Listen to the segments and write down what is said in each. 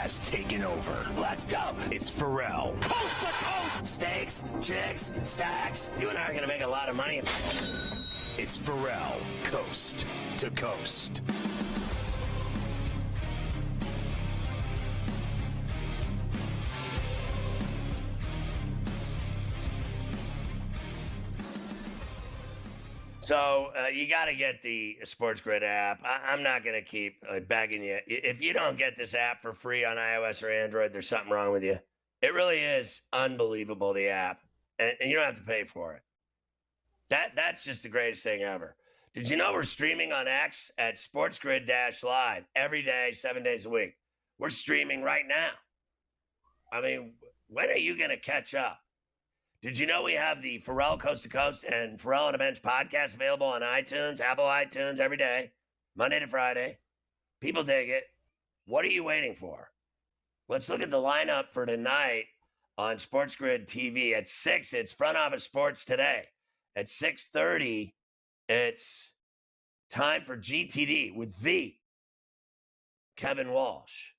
has taken over. Let's go. It's Ferrall. Coast to coast. Steaks, chicks, stacks. You and I are going to make a lot of money. It's Ferrall, coast to coast. So you got to get the SportsGrid app. I'm not going to keep begging you. If you don't get this app for free on iOS or Android, there's something wrong with you. It really is unbelievable, the app. And you don't have to pay for it. That's just the greatest thing ever. Did you know we're streaming on X at SportsGrid-Live every day, 7 days a week? We're streaming right now. I mean, when are you going to catch up? Did you know we have the Ferrall Coast to Coast and Ferrall on a Bench podcast available on iTunes, Apple iTunes every day, Monday to Friday? People dig it. What are you waiting for? Let's look at the lineup for tonight on SportsGrid TV. At 6, it's Front Office Sports Today. At 6:30, it's time for GTD with the Kevin Walsh.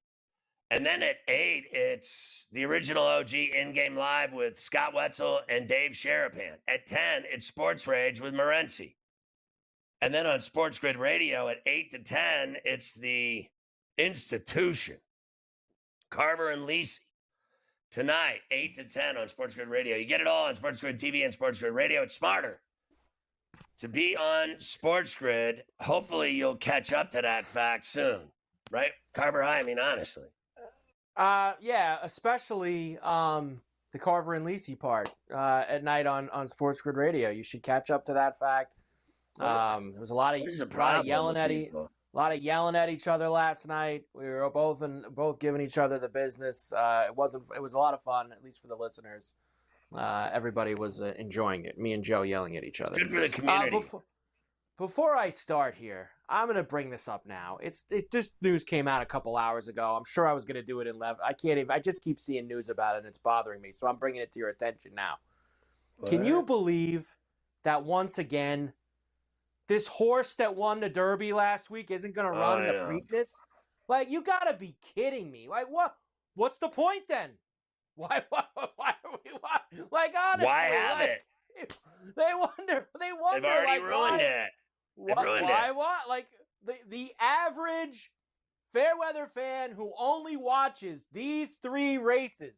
And then at 8, it's the original OG In-Game Live with Scott Wetzel and Dave Sharapan. At 10, it's Sports Rage with Morency. And then on SportsGrid Radio at 8 to 10, it's the Institution, Carver and Lisi. Tonight, 8 to 10 on SportsGrid Radio. You get it all on SportsGrid TV and SportsGrid Radio. It's smarter to be on SportsGrid. Hopefully, you'll catch up to that fact soon. Right, Carver? I mean, honestly. Yeah, especially the Carver and Lisi part at night on SportsGrid Radio. You should catch up to that fact. There was a lot of yelling at each other last night. We were both giving each other the business. It was a lot of fun, at least for the listeners. Everybody was enjoying it. Me and Joe yelling at each other. It's good for the community. Before I start here, I'm going to bring this up now. This news came out a couple hours ago. I'm sure I was going to do it in 11. I just keep seeing news about it, and it's bothering me, so I'm bringing it to your attention now. What? Can you believe that once again, this horse that won the Derby last week isn't going to run the Preakness? Like, you got to be kidding me. Like, what's the point then? Why are we, like, honestly. Why have it? They wonder. They've already ruined it. Why? What? Like the average Fairweather fan who only watches these 3 races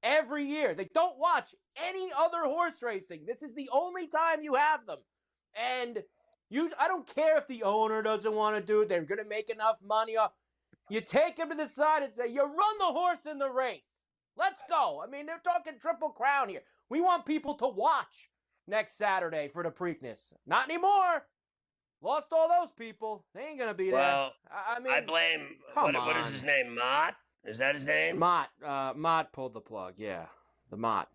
every year. They don't watch any other horse racing. This is the only time you have them. And I don't care if the owner doesn't want to do it. They're going to make enough money off. You take them to the side and say, you run the horse in the race. Let's go. I mean, they're talking Triple Crown here. We want people to watch next Saturday for the Preakness. Not anymore. Lost all those people. They ain't going to be there. Well, I mean, I blame, what is his name, Mott? Is that his name? Mott. Mott pulled the plug, yeah. The Mott.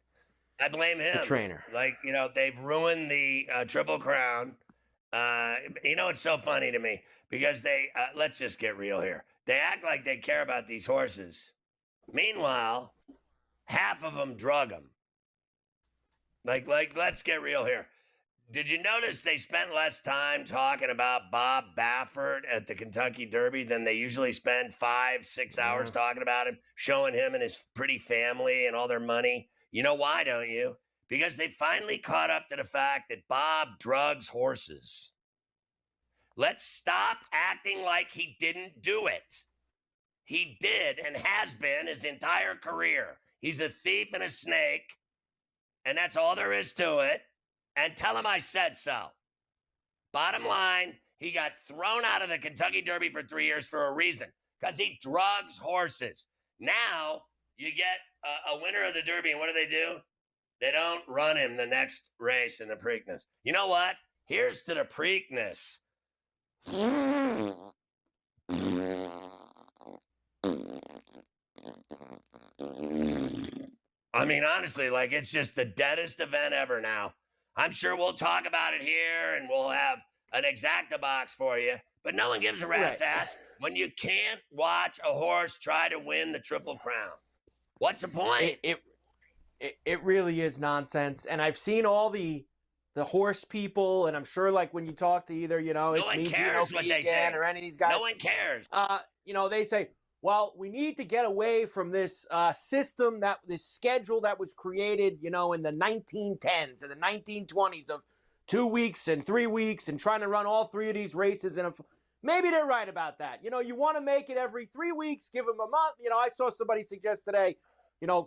I blame him. The trainer. Like, they've ruined the Triple Crown. It's so funny to me because let's just get real here. They act like they care about these horses. Meanwhile, half of them drug them. Like, let's get real here. Did you notice they spent less time talking about Bob Baffert at the Kentucky Derby than they usually spend 5-6 hours talking about him, showing him and his pretty family and all their money? You know why, don't you? Because they finally caught up to the fact that Bob drugs horses. Let's stop acting like he didn't do it. He did and has been his entire career. He's a thief and a snake, and that's all there is to it. And tell him I said so. Bottom line, he got thrown out of the Kentucky Derby for 3 years for a reason, because he drugs horses. Now you get a winner of the Derby, and what do? They don't run him the next race in the Preakness. You know what? Here's to the Preakness. I mean, honestly, like, it's just the deadest event ever now. I'm sure we'll talk about it here, and we'll have an exacta box for you. But no one gives a rat's ass when you can't watch a horse try to win the Triple Crown. What's the point? It really is nonsense. And I've seen all the horse people, and I'm sure, like, when you talk to either, it's me, Gino Vegan, or any of these guys. No one cares. They say, well, we need to get away from this system, this schedule that was created, in the 1910s and the 1920s of 2 weeks and 3 weeks and trying to run all three of these races in a. Maybe they're right about that. You want to make it every 3 weeks, give them a month. I saw somebody suggest today,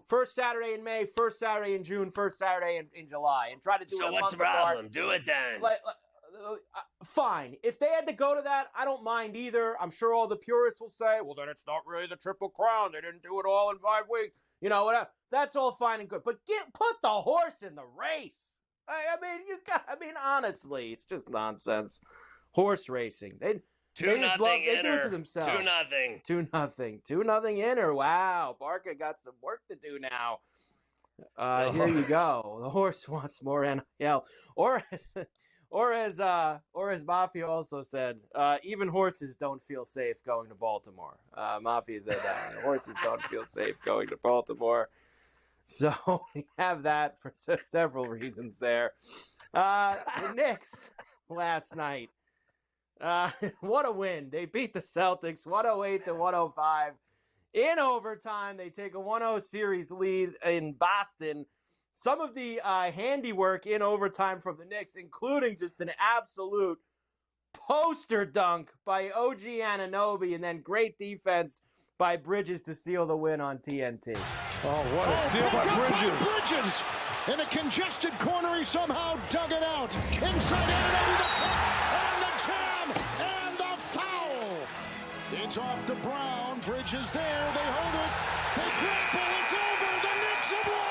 first Saturday in May, first Saturday in June, first Saturday in July, and try to do it a month apart. So what's the problem? Do it then. Fine. If they had to go to that, I don't mind either. I'm sure all the purists will say, well, then it's not really the Triple Crown. They didn't do it all in 5 weeks. Whatever. That's all fine and good. But put the horse in the race. Honestly, it's just nonsense. Horse racing. They do it to themselves. 2-0. 2-0 Inter. Wow. Barca got some work to do now. Here you go. The horse wants more NIL. Or as Mafia also said, even horses don't feel safe going to Baltimore. Mafia said that. Horses don't feel safe going to Baltimore. So we have that for several reasons there. The Knicks last night. What a win. They beat the Celtics 108-105. In overtime, they take a 1-0 series lead in Boston. Some of the handiwork in overtime from the Knicks, including just an absolute poster dunk by OG Anunoby, and then great defense by Bridges to seal the win on TNT. Oh, what a steal by Bridges. In a congested corner, he somehow dug it out. Inside Anunoby, the cut, and the jam, and the foul. It's off to Brown. Bridges there. They hold it. They grapple. It's over. The Knicks have won.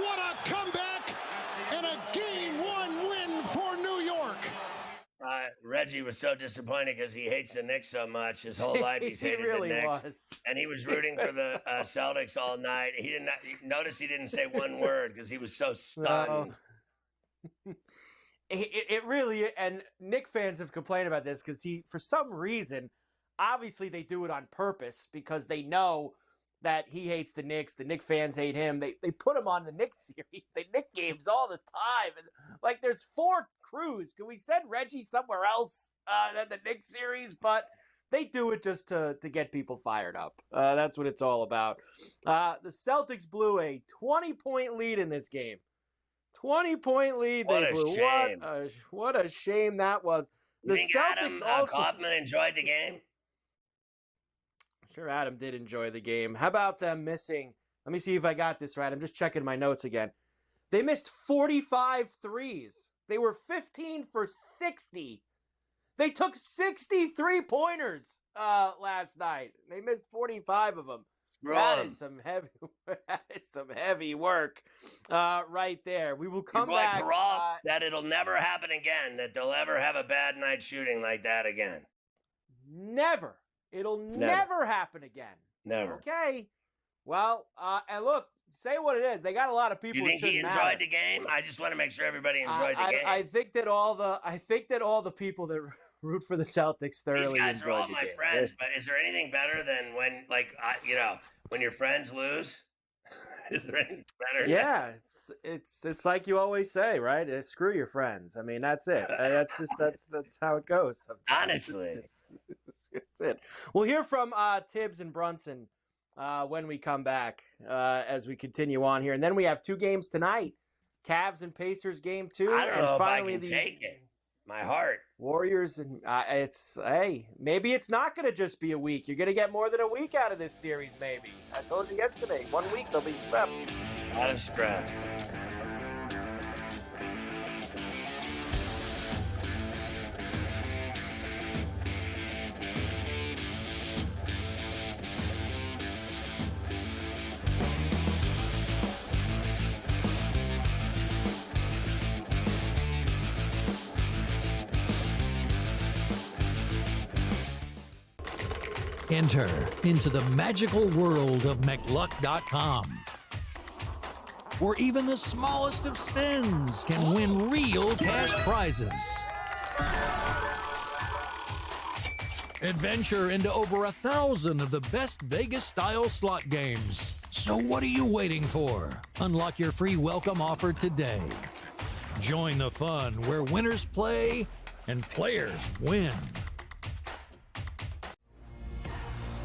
What a comeback and a Game 1 win for New York. Reggie was so disappointed because he hates the Knicks so much. His whole life he's hated really the Knicks. Was. And he was rooting for the Celtics all night. He didn't say one word because he was so stunned. No. It really, and Knick fans have complained about this because for some reason, obviously they do it on purpose because they know that he hates the Knicks. The Knicks fans hate him. They put him on the Knicks series, the Knicks games all the time. And there's 4 crews. Can we send Reggie somewhere else than the Knicks series? But they do it just to get people fired up. That's what it's all about. The Celtics blew a 20-point lead in this game. 20-point lead. What a shame. What a shame that was. The Celtics Adam Kaufman enjoyed the game? Sure, Adam did enjoy the game. How about them missing? Let me see if I got this right. I'm just checking my notes again. They missed 45 threes. They were 15 for 60. They took 63 pointers last night. They missed 45 of them. That is some heavy work right there. We will come back. Your boy Ferrall said it'll never happen again, that they'll ever have a bad night shooting like that again. Never. It'll never happen again. Never. Okay. Well, and look, say what it is. They got a lot of people. You think he enjoyed the game? I just want to make sure everybody enjoyed the game. I think that all the people that root for the Celtics thoroughly enjoyed the game. These guys are all my friends, but is there anything better than when your friends lose? Is there anything better? Yeah, it's like you always say, right? Screw your friends. I mean, that's it. That's how it goes sometimes. Honestly. That's it. We'll hear from Tibbs and Brunson when we come back as we continue on here. And then we have 2 games tonight. Cavs and Pacers game 2. I don't know if I can take it. My heart. Warriors, and maybe it's not going to just be a week. You're going to get more than a week out of this series, maybe. I told you yesterday, 1 week they'll be swept. A lot of stress. Enter into the magical world of McLuck.com, where even the smallest of spins can win real cash prizes. Adventure into over 1,000 of the best Vegas-style slot games. So what are you waiting for? Unlock your free welcome offer today. Join the fun where winners play and players win.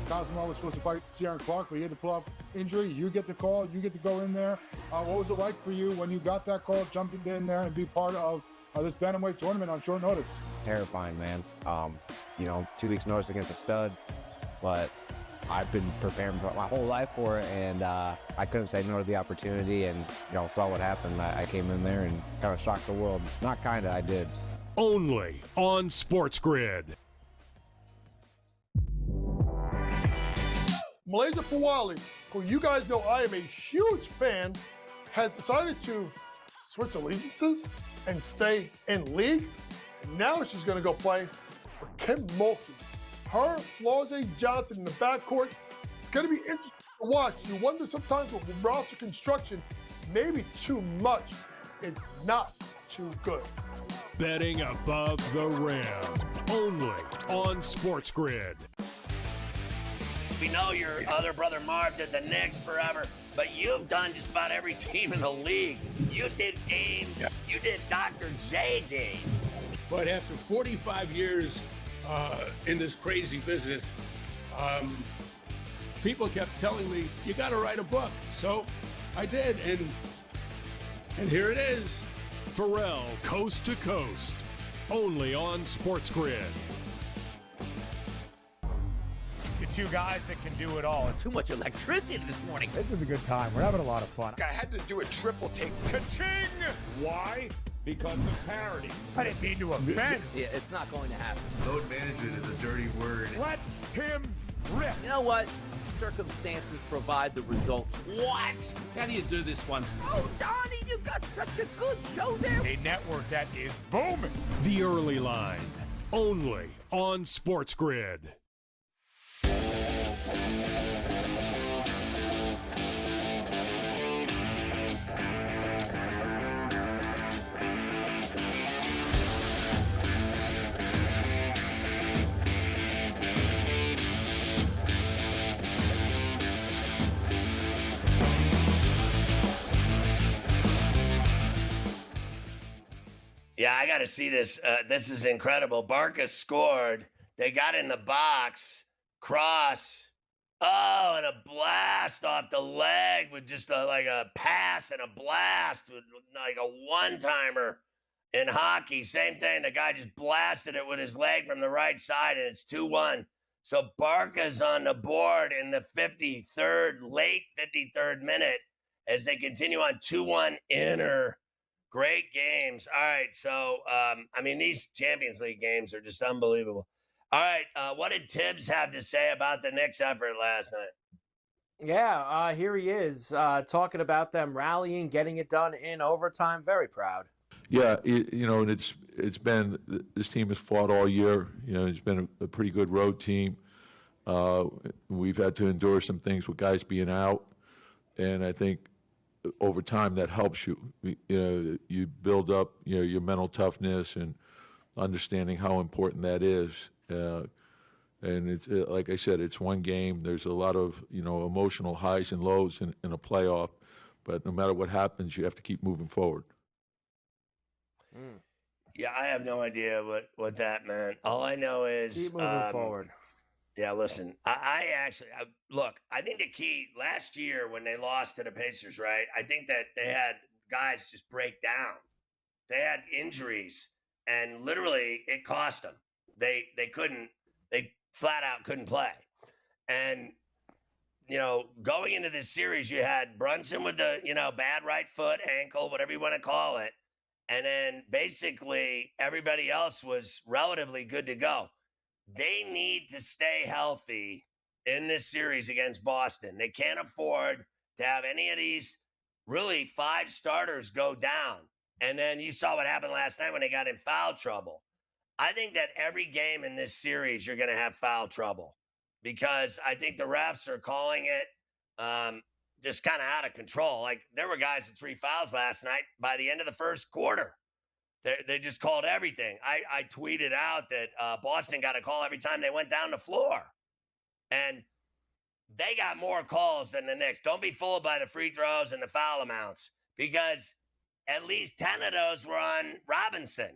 Cosmo was supposed to fight Ciaran Clark, but he had to pull off injury. You get the call. You get to go in there. What was it like for you when you got that call, jumping in there and be part of this bantamweight tournament on short notice? Terrifying, man. 2 weeks notice against a stud, but I've been preparing my whole life for it, and I couldn't say no to the opportunity, and saw what happened. I came in there and kind of shocked the world. Not kind of, I did. Only on SportsGrid. Malaysia Fawali, who you guys know I am a huge fan, has decided to switch allegiances and stay in league. And now she's going to go play for Kim Mulkey. Her, Flau'jae Johnson in the backcourt. It's going to be interesting to watch. You wonder sometimes with roster construction, maybe too much is not too good. Betting above the rim. Only on SportsGrid. We know your other brother Marv did the Knicks forever, but you've done just about every team in the league. You did Ames. You did Dr. J Games. But after 45 years in this crazy business, people kept telling me, you got to write a book. So I did, and here it is. Ferrall, Coast to Coast. Only on SportsGrid. Two guys that can do it all. Too much electricity this morning. This is a good time. We're having a lot of fun. I had to do a triple take. Ka-ching! Why? Because of parity. I didn't mean to offend. Yeah, it's not going to happen. Load management is a dirty word. Let him rip. You know what? Circumstances provide the results. What? How do you do this once? Oh, Donnie, you got such a good show there. A network that is booming. The Early Line. Only on SportsGrid. Yeah, I got to see this. This is incredible. Barca scored. They got in the box. Cross. Oh, and a blast off the leg with just like a pass and a blast with like a one-timer in hockey. Same thing. The guy just blasted it with his leg from the right side, and it's 2-1. So Barca's on the board in the late 53rd minute as they continue on 2-1 inner. Great games. All right, so, these Champions League games are just unbelievable. All right, what did Tibbs have to say about the Knicks' effort last night? Yeah, here he is talking about them rallying, getting it done in overtime. Very proud. Yeah, and it's been, this team has fought all year. It's been a pretty good road team. We've had to endure some things with guys being out, and I think over time that helps you. You build up your mental toughness and understanding how important that is. And it's like I said, it's one game. There's a lot of emotional highs and lows in a playoff, but no matter what happens, you have to keep moving forward. Yeah, I have no idea what that meant. All I know is keep moving forward. Yeah, listen, I think the key last year when they lost to the Pacers, right? I think that they had guys just break down. They had injuries, and literally it cost them. They flat out couldn't play. And, going into this series, you had Brunson with the, bad right foot, ankle, whatever you want to call it. And then basically everybody else was relatively good to go. They need to stay healthy in this series against Boston. They can't afford to have any of these really 5 starters go down. And then you saw what happened last night when they got in foul trouble. I think that every game in this series, you're going to have foul trouble because I think the refs are calling it just kind of out of control. Like there were guys with 3 fouls last night by the end of the first quarter. They just called everything. I tweeted out that Boston got a call every time they went down the floor. And they got more calls than the Knicks. Don't be fooled by the free throws and the foul amounts because at least 10 of those were on Robinson,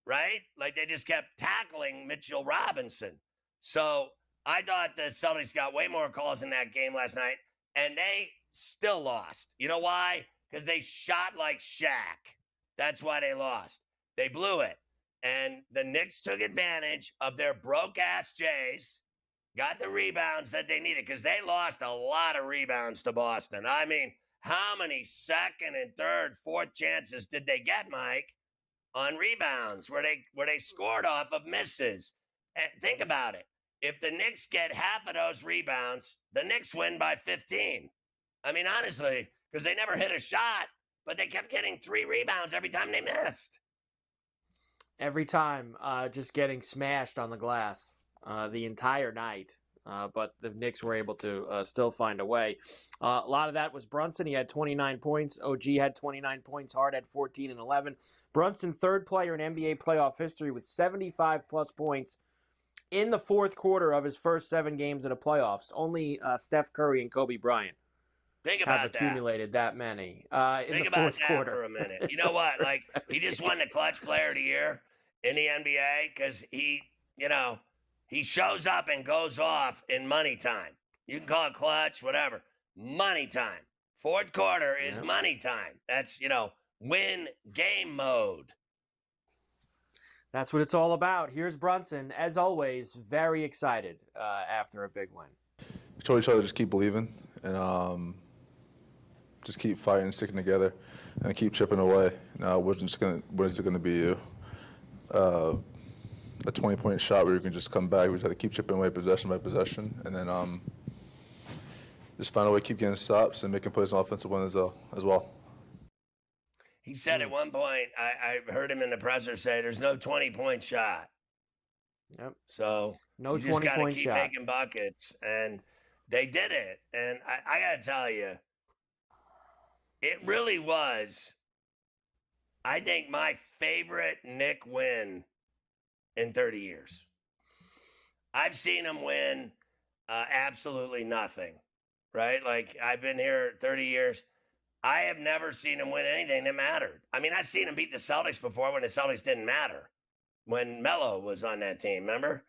right? Like they just kept tackling Mitchell Robinson. So I thought the Celtics got way more calls in that game last night, and they still lost. You know why? Because they shot like Shaq. That's why they lost. They blew it. And the Knicks took advantage of their broke-ass Jays, got the rebounds that they needed, because they lost a lot of rebounds to Boston. I mean, how many second and third, fourth chances did they get, Mike, on rebounds where they scored off of misses? And think about it. If the Knicks get half of those rebounds, the Knicks win by 15. I mean, honestly, because they never hit a shot, but they kept getting 3 rebounds every time they missed. Every time, just getting smashed on the glass the entire night. But the Knicks were able to still find a way. A lot of that was Brunson. He had 29 points. OG had 29 points. Hart had 14 and 11. Brunson, third player in NBA playoff history with 75-plus points in the fourth quarter of his first 7 games of the playoffs. Only Steph Curry and Kobe Bryant have accumulated that many in the fourth quarter. For a minute. You know what? Like, he just won the clutch player of the year in the NBA because he shows up and goes off in money time. You can call it clutch, whatever. Money time. Fourth quarter is money time. That's, win game mode. That's what it's all about. Here's Brunson, as always, very excited after a big win. We told each other to just keep believing and just keep fighting, sticking together, and keep chipping away. What is it going to be? A 20-point shot where you can just come back. We just had to keep chipping away possession by possession, and then just find a way to keep getting stops and making plays on offensive ones as well. He said at one point, I heard him in the presser say, there's no 20-point shot. Yep. So no you just got to keep shot. making buckets, and they did it. And I got to tell you, it really was, I think, my favorite Knick win in 30 years. I've seen him win absolutely nothing, right? Like, I've been here 30 years. I have never seen him win anything that mattered. I mean, I've seen him beat the Celtics before when the Celtics didn't matter, when Melo was on that team, remember?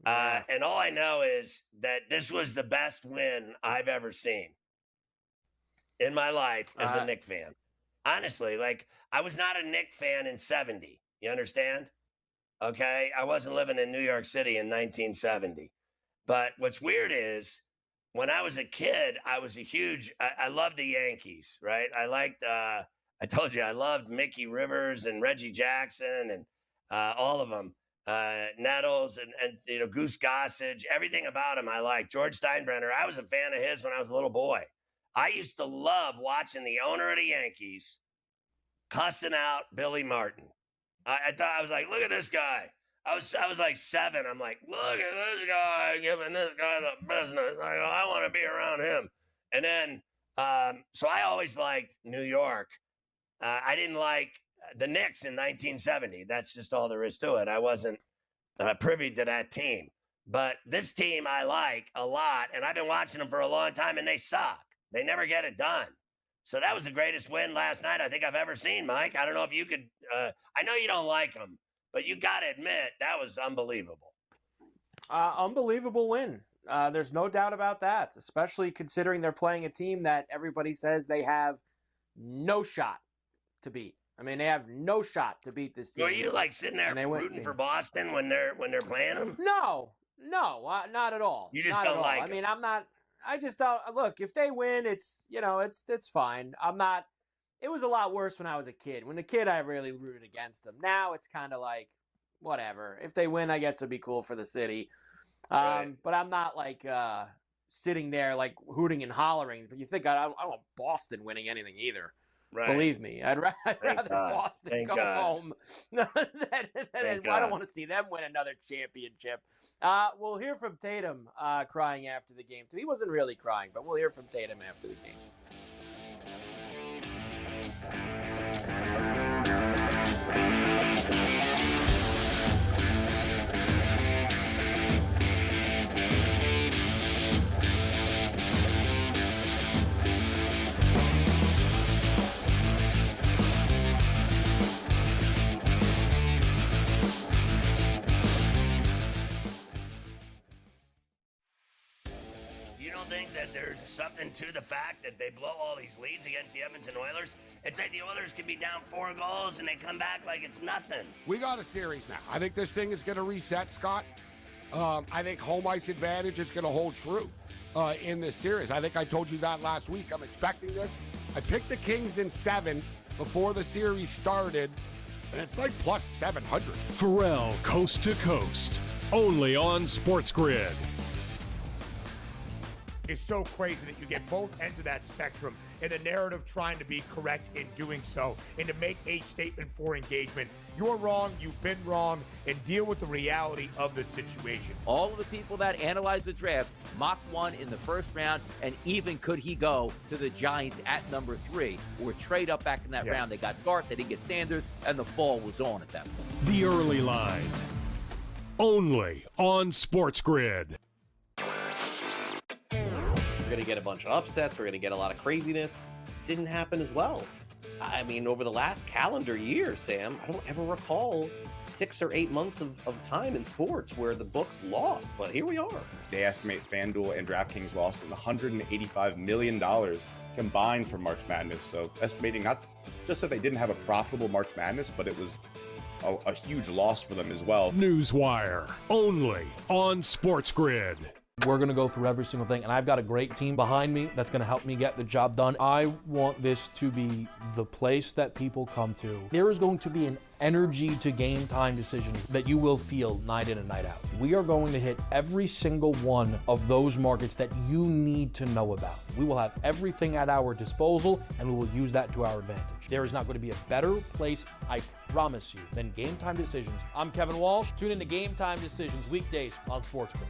Yeah. And all I know is that this was the best win I've ever seen in my life as a Knick fan. Honestly, like, I was not a Knick fan in 70. You understand? Okay? I wasn't living in New York City in 1970. But what's weird is, when I was a kid, I was I loved the Yankees, right? I liked, I told you, I loved Mickey Rivers and Reggie Jackson and all of them. Nettles and Goose Gossage, everything about him I liked. George Steinbrenner, I was a fan of his when I was a little boy. I used to love watching the owner of the Yankees cussing out Billy Martin. I thought, I was like, look at this guy. I was like 7. I'm like, look at this guy giving this guy the business. I want to be around him. And then, so I always liked New York. I didn't like the Knicks in 1970. That's just all there is to it. I wasn't privy to that team. But this team I like a lot, and I've been watching them for a long time, and they suck. They never get it done. So that was the greatest win last night I think I've ever seen, Mike. I don't know if you could I know you don't like them, but you got to admit, that was unbelievable. Unbelievable win. There's no doubt about that, especially considering they're playing a team that everybody says they have no shot to beat. I mean, they have no shot to beat this team. Were you like sitting there rooting for Boston when they're playing them? No, not at all. You just don't like them. I mean, I'm not. I just don't. Look, if they win, it's fine. I'm not. It was a lot worse when I was a kid. When a kid, I really rooted against them. Now it's kind of like, whatever. If they win, I guess it'd be cool for the city. Right. But I'm not like sitting there like hooting and hollering. But you think I don't want Boston winning anything either. Right. Believe me, I'd rather Boston go home. I don't want to see them win another championship. We'll hear from Tatum crying after the game, too. He wasn't really crying, but we'll hear from Tatum after the game. don't think that there's something to the fact that they blow all these leads against the Edmonton Oilers? It's like the Oilers can be down 4 goals and they come back like it's nothing. We got a series now. I think this thing is going to reset, Scott. I think home ice advantage is going to hold true in this series. I think I told you that last week. I'm expecting this. I picked the Kings in 7 before the series started, and it's like plus 700. Ferrall Coast to Coast, only on SportsGrid. It's so crazy that you get both ends of that spectrum and the narrative trying to be correct in doing so and to make a statement for engagement. You're wrong, you've been wrong, and deal with the reality of the situation. All of the people that analyze the draft mock one in the first round, and even could he go to the Giants at number 3 or trade up back in that round. They got Dart, they didn't get Sanders, and the fall was on at that point. The Early Line, only on SportsGrid. We're going to get a bunch of upsets. We're going to get a lot of craziness. Didn't happen as well. I mean, over the last calendar year, Sam, I don't ever recall 6 or 8 months of time in sports where the books lost, but here we are. They estimate FanDuel and DraftKings lost $185 million combined for March Madness. So estimating not just that they didn't have a profitable March Madness, but it was a huge loss for them as well. Newswire, only on SportsGrid. We're going to go through every single thing, and I've got a great team behind me that's going to help me get the job done. I want this to be the place that people come to. There is going to be an energy to game time decisions that you will feel night in and night out. We are going to hit every single one of those markets that you need to know about. We will have everything at our disposal, and we will use that to our advantage. There is not going to be a better place, I promise you, than Game Time Decisions. I'm Kevin Walsh. Tune in to Game Time Decisions weekdays on SportsGrid.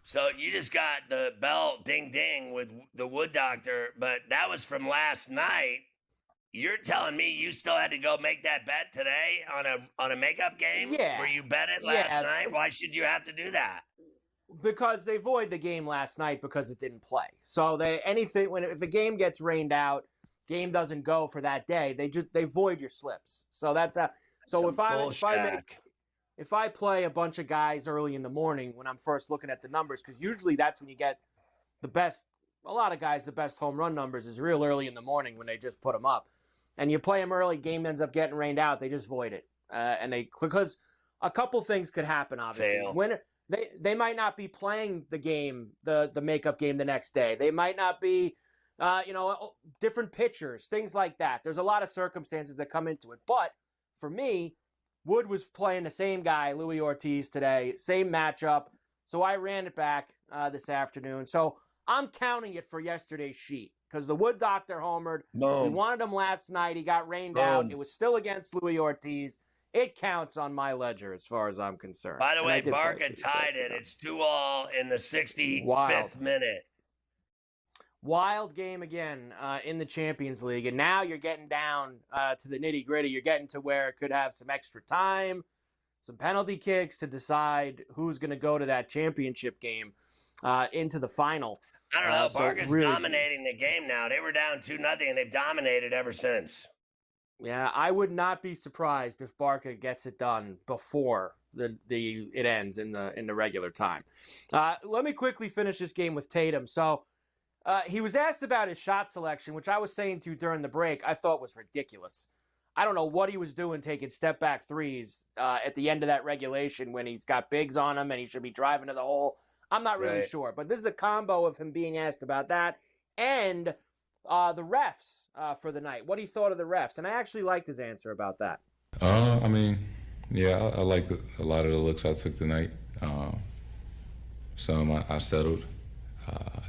So you just got the bell ding ding with the Wood Doctor, but that was from last night. You're telling me you still had to go make that bet today on a makeup game? Yeah. Where you bet it last night? Why should you have to do that? Because they void the game last night because it didn't play. So if a game gets rained out, game doesn't go for that day. They void your slips. So that's how. So if I play a bunch of guys early in the morning when I'm first looking at the numbers, because usually that's when you get the best. A lot of guys, the best home run numbers is real early in the morning when they just put them up, and you play them early. Game ends up getting rained out. They just void it, because a couple things could happen. Obviously, when they might not be playing the game, the makeup game the next day. They might not be, different pitchers, things like that. There's a lot of circumstances that come into it. But for me, Wood was playing the same guy, Louis Ortiz, today, same matchup. So I ran it back this afternoon. So I'm counting it for yesterday's sheet because the Wood Doctor homered. We wanted him last night. He got rained out. It was still against Louis Ortiz. It counts on my ledger as far as I'm concerned. By the way, Barca tied it. It's 2-2 in the 65th minute. Wild game again in the Champions League. And now you're getting down to the nitty-gritty. You're getting to where it could have some extra time, some penalty kicks to decide who's going to go to that championship game into the final. I don't know. Barca's dominating the game now. They were down 2-0, and they've dominated ever since. Yeah, I would not be surprised if Barca gets it done before it ends in the regular time. Let me quickly finish this game with Tatum. So he was asked about his shot selection, which I was saying to you during the break, I thought was ridiculous. I don't know what he was doing taking step-back threes at the end of that regulation when he's got bigs on him and he should be driving to the hole. I'm not really sure. But this is a combo of him being asked about that and the refs for the night. What he thought of the refs. And I actually liked his answer about that. I liked a lot of the looks I took tonight. Some I settled. I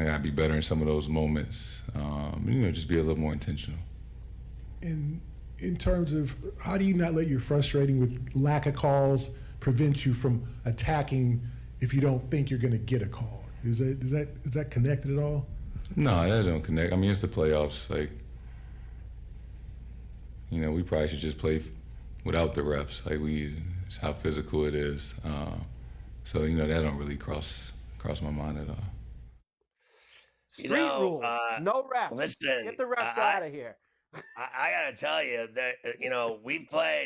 got to be better in some of those moments. Just be a little more intentional. In terms of how do you not let your frustrating with lack of calls prevent you from attacking if you don't think you're going to get a call? Is that connected at all? No, that don't connect. I mean, it's the playoffs. Like, we probably should just play without the refs. Like, it's how physical it is. So, that don't really cross my mind at all. Street rules. No refs. Listen, Get the refs out of here. I got to tell you that,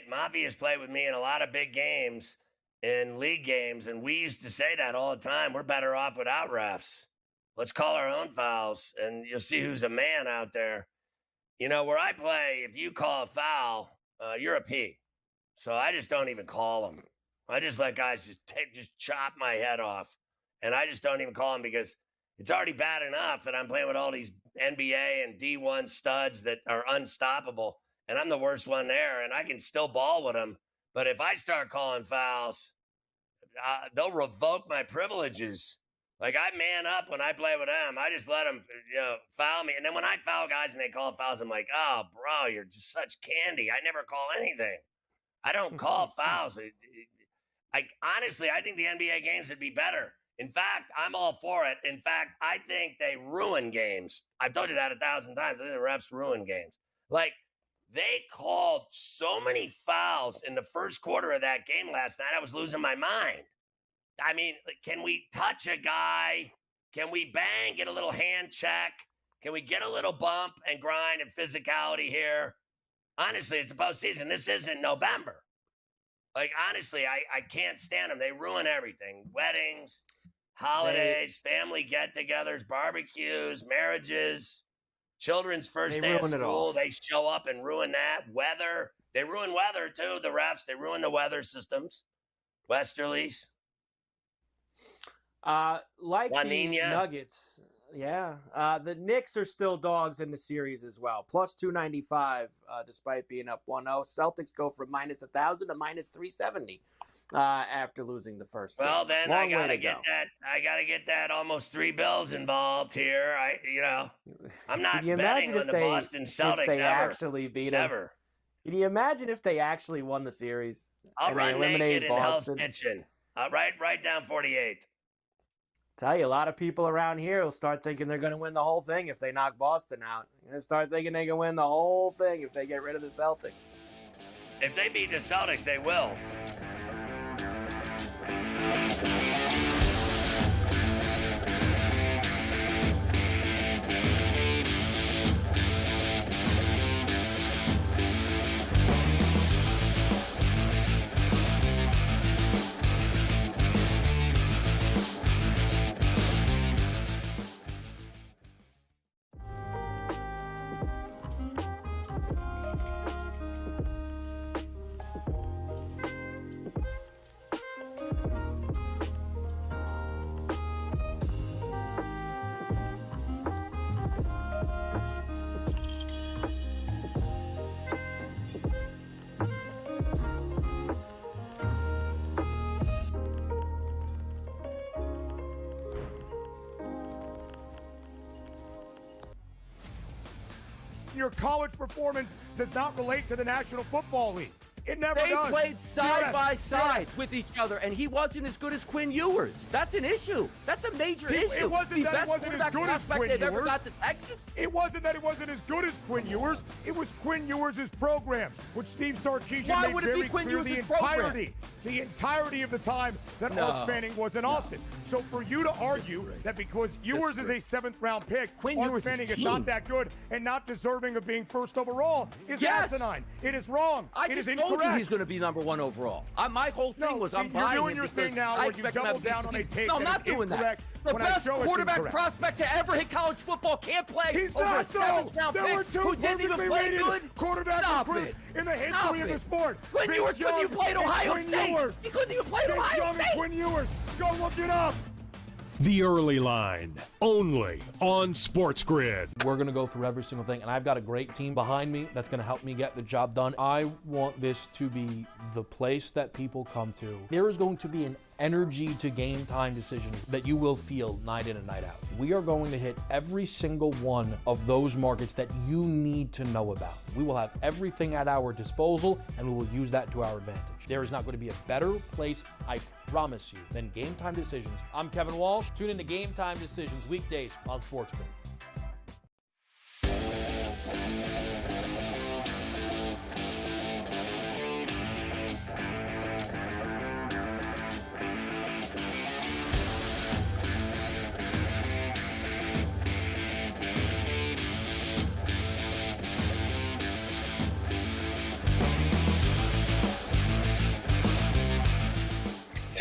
Mafia's played with me in a lot of big games, in league games, and we used to say that all the time. We're better off without refs. Let's call our own fouls, and you'll see who's a man out there. Where I play, if you call a foul, you're a P. So I just don't even call them. I just let guys just chop my head off, and I just don't even call them because it's already bad enough that I'm playing with all these NBA and D1 studs that are unstoppable, and I'm the worst one there, and I can still ball with them. But if I start calling fouls, they'll revoke my privileges. Like, I man up when I play with them. I just let them, foul me. And then when I foul guys and they call fouls, I'm like, oh, bro, you're just such candy. I never call anything. I don't call fouls. Honestly, I think the NBA games would be better. In fact, I'm all for it. In fact, I think they ruin games. I've told you that 1,000 times. I think the refs ruin games. Like, they called so many fouls in the first quarter of that game last night, I was losing my mind. I mean, can we touch a guy? Can we bang, get a little hand check? Can we get a little bump and grind and physicality here? Honestly, it's a postseason. This isn't November. Like, honestly, I can't stand them. They ruin everything. Weddings, holidays, family get-togethers, barbecues, marriages, children's first day of school. They show up and ruin that. Weather. They ruin weather, too, the refs. They ruin the weather systems. Westerlies. Like La the Nina. Nuggets, the Knicks are still dogs in the series as well. Plus 295, despite being up 1-0. Celtics go from minus 1,000 to minus 370 after losing the first game. Well, then I gotta get that. I gotta get that almost $3 bills involved here. I'm not betting on the Boston Celtics if they actually beat them. Ever. Can you imagine if they actually won the series? I'll run naked in Hell's Boston? Kitchen. Right down 48th. Tell you, a lot of people around here will start thinking they're going to win the whole thing if they knock Boston out. They're going to start thinking they can win the whole thing if they get rid of the Celtics. If they beat the Celtics, they will. Your college performance does not relate to the National Football League. It never does. They played side by side with each other, and he wasn't as good as Quinn Ewers. That's an issue. That's a major issue. It wasn't that it wasn't as good as Quinn Ewers. Ever got to Texas. It wasn't that it wasn't as good as Quinn Ewers. It was Quinn Ewers' program, which Steve Sarkisian made very clear the entirety of the time that Arch Manning was in Austin. So for you to argue that because Ewers is a 7th-round pick, Arch Manning is not that good and not deserving of being first overall is asinine. It is wrong. It is incorrect. I told you he's going to be number 1 overall. My whole thing was I'm buying you're doing your thing now where you double down on a take that is incorrect. The best quarterback prospect to ever hit college football can't play. He's over not, a 7th-round There were pick two who didn't even perfectly play rated good. quarterback recruits in the history of the sport. Quinn Ewers couldn't even play at Ohio State. He couldn't even play at Ohio State. Quinn Ewers. Go look it up. The Early Line, only on SportsGrid. We're going to go through every single thing, and I've got a great team behind me that's going to help me get the job done. I want this to be the place that people come to. There is going to be an energy to game time decisions that you will feel night in and night out. We are going to hit every single one of those markets that you need to know about. We will have everything at our disposal, and we will use that to our advantage. There is not going to be a better place, I promise you, than Game Time Decisions. I'm Kevin Walsh. Tune in to Game Time Decisions weekdays on SportsGrid.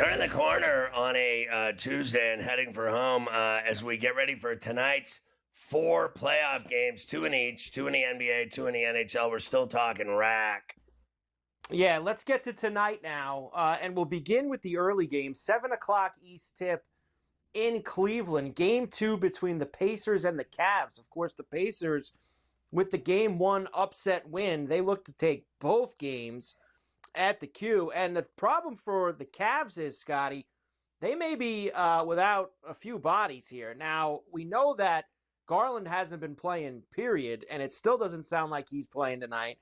Turning the corner on a Tuesday and heading for home as we get ready for tonight's 4 playoff games, 2 in each, 2 in the NBA, 2 in the NHL. We're still talking rack. Yeah, let's get to tonight now, and we'll begin with the early game, 7 o'clock East tip in Cleveland. Game 2 between the Pacers and the Cavs. Of course, the Pacers, with the Game 1 upset win, they look to take both games at the Q. And the problem for the Cavs is, Scotty, they may be without a few bodies here. Now, we know that Garland hasn't been playing, period, and it still doesn't sound like he's playing tonight.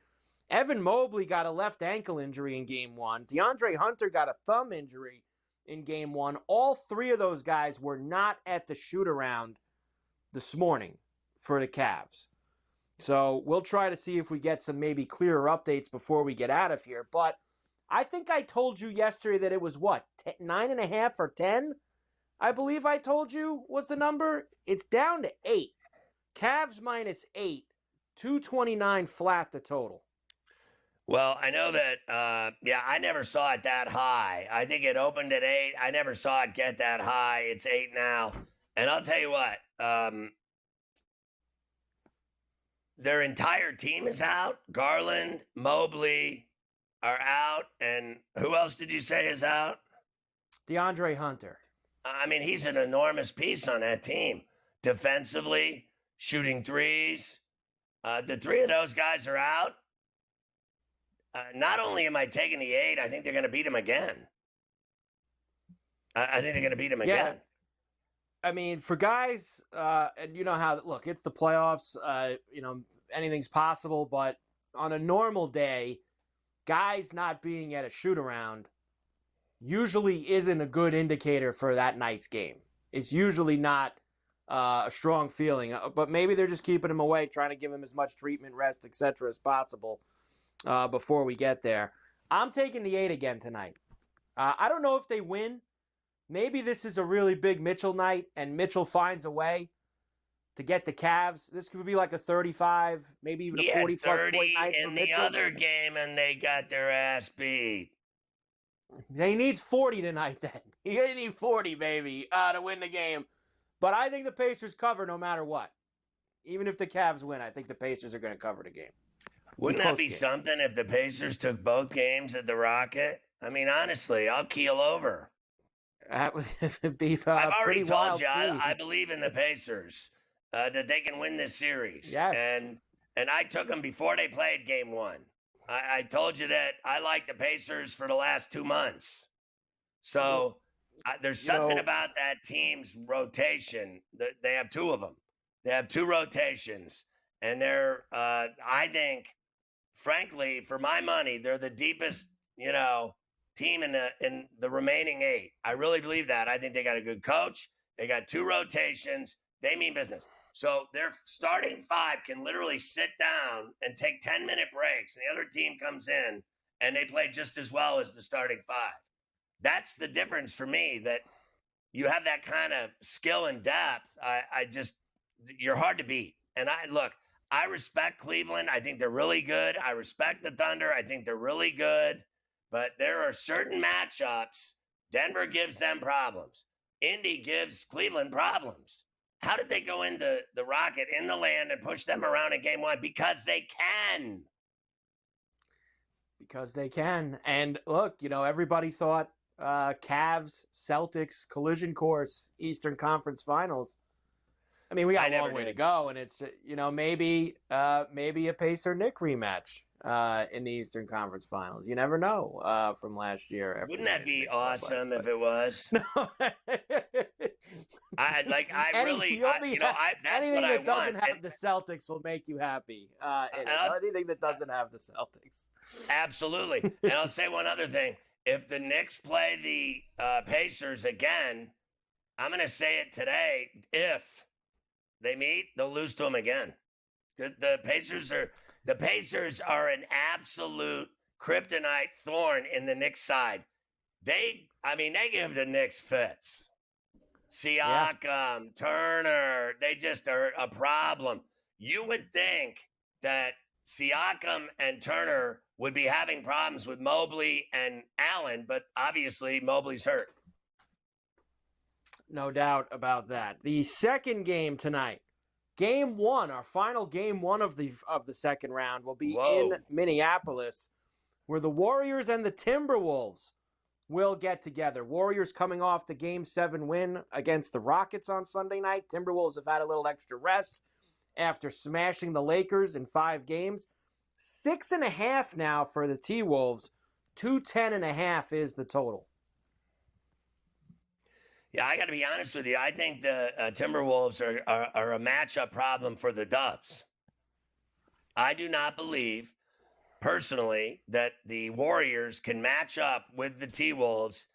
Evan Mobley got a left ankle injury in Game 1. DeAndre Hunter got a thumb injury in Game 1. All 3 of those guys were not at the shoot-around this morning for the Cavs. So we'll try to see if we get some maybe clearer updates before we get out of here. But I think I told you yesterday that it was, 9.5 or 10? I believe I told you was the number. It's down to 8. Cavs -8, 229 flat the total. Well, I know that, I never saw it that high. I think it opened at 8. I never saw it get that high. It's 8 now. And I'll tell you what, their entire team is out. Garland, Mobley are out. And who else did you say is out? DeAndre Hunter. I mean, he's an enormous piece on that team. Defensively, shooting threes. The 3 of those guys are out. Not only am I taking the 8, I think they're going to beat him again. I think they're going to beat him again. I mean, for guys, and you know how, look, it's the playoffs, anything's possible, but on a normal day, guys not being at a shoot-around usually isn't a good indicator for that night's game. It's usually not a strong feeling, but maybe they're just keeping him away, trying to give him as much treatment, rest, etc. as possible. Before we get there. I'm taking the 8 again tonight. I don't know if they win. Maybe this is a really big Mitchell night, and Mitchell finds a way to get the Cavs. This could be like a 35, maybe even a 40-plus point night for Mitchell. In the other game, and they got their ass beat. He needs 40 tonight, then. He needs 40, baby, to win the game. But I think the Pacers cover no matter what. Even if the Cavs win, I think the Pacers are going to cover the game. Wouldn't that be something if the Pacers took both games at the Rocket? I mean, honestly, I'll keel over. That would be I've already pretty told wild you, scene. I believe in the Pacers, that they can win this series. Yes. And I took them before they played Game 1. I told you that I like the Pacers for the last 2 months. So there's something about that team's rotation. They have 2 of them. They have 2 rotations. And they're, I think, frankly, for my money, they're the deepest, team in the remaining 8. I really believe that. I think they got a good coach. They got 2 rotations. They mean business. So their starting 5 can literally sit down and take 10-minute breaks, and the other team comes in, and they play just as well as the starting 5. That's the difference for me, that you have that kind of skill and depth. You're hard to beat. And I respect Cleveland. I think they're really good. I respect the Thunder. I think they're really good. But there are certain matchups. Denver gives them problems. Indy gives Cleveland problems. How did they go into the Rocket in the land and push them around in Game 1? Because they can. Because they can. And look, everybody thought Cavs, Celtics, collision course, Eastern Conference Finals. I mean, we got a long way to go, and it's, maybe a Pacer-Knick rematch in the Eastern Conference Finals. You never know from last year. Wouldn't that be awesome if it was? No. That's anything what I that want. doesn't have the Celtics will make you happy. Anything that doesn't have the Celtics. Absolutely. And I'll say one other thing. If the Knicks play the Pacers again, I'm going to say it today, if they meet, they'll lose to them again. The Pacers are an absolute kryptonite thorn in the Knicks side. They give the Knicks fits. Siakam, Turner, they just are a problem. You would think that Siakam and Turner would be having problems with Mobley and Allen, but obviously Mobley's hurt. No doubt about that. The second game tonight, game one, our final game one of the second round, will be in Minneapolis, where the Warriors and the Timberwolves will get together. Warriors coming off the Game 7 win against the Rockets on Sunday night. Timberwolves have had a little extra rest after smashing the Lakers in 5 games. 6.5 now for the T-Wolves. 210.5 is the total. Yeah, I got to be honest with you. I think the Timberwolves are a matchup problem for the Dubs. I do not believe, personally, that the Warriors can match up with the T-Wolves